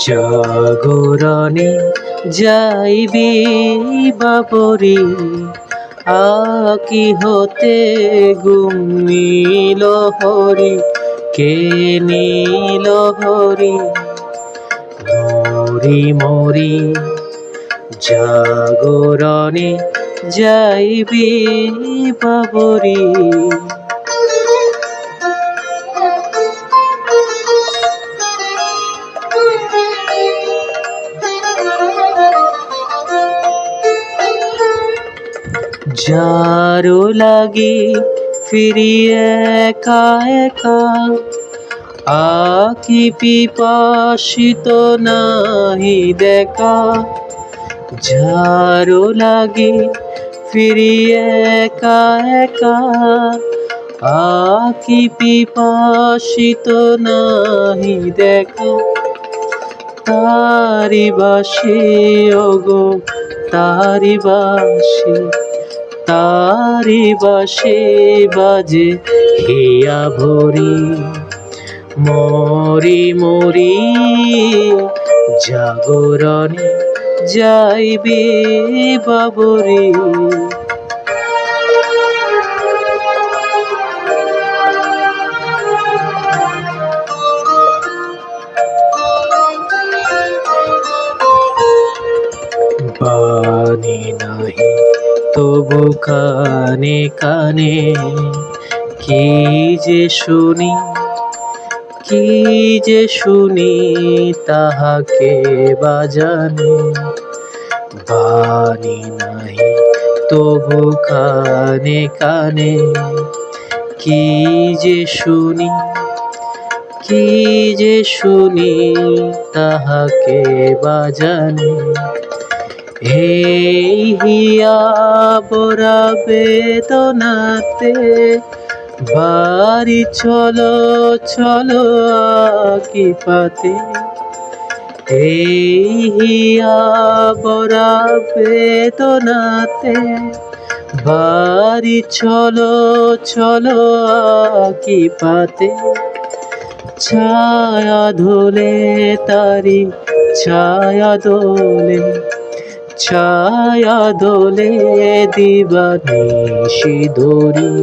জাগরণে যাইবি বাবরি, আকি হতে গুম নীল হরি, কে নীল হরি মরি মরি। জাগরণে যাইবি বাবরি, যারো লাগি ফিরি একা একা, আখি পিপাসিত নাহি দেখা। যারো লাগি ফিরি একা একা, আখি পিপাসিত নাহি দেখা। তারি বাসি ওগো তারি বাসি, তারি বাসি বাজে হিয়া ভরি। মরি মরি জাগরণে যাইবি বাবরি, বাণী নাহি তবু কানে কানে, কি যে শুনি কি যে শুনি তাহাকে বাজানে। বাণী নাহি তবু কানে কানে, কি যে শুনি কি যে শুনি তাহাকে বাজানে। এই হিয়া বরা বেদনাতে, বাড়ি চলো চলো আকি পাতে। এই হিয়া বরা বেদনাতে, বাড়ি চলো চলো আকি পাতে। ছায়া ধোলে তারি ছায়া দোলে, ছায়া দোলে দিবানিশি দরি।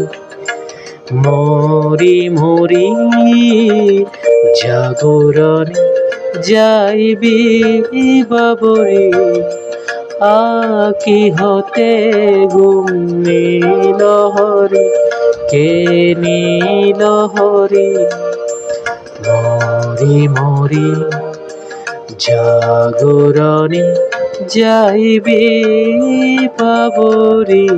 মরি মরি জাগরণে যাইবি বাবরি, আকি হতে গুম নীল হরি, কে নীল হরি মরি মরি। জাগরণে যাইবি বাবরি।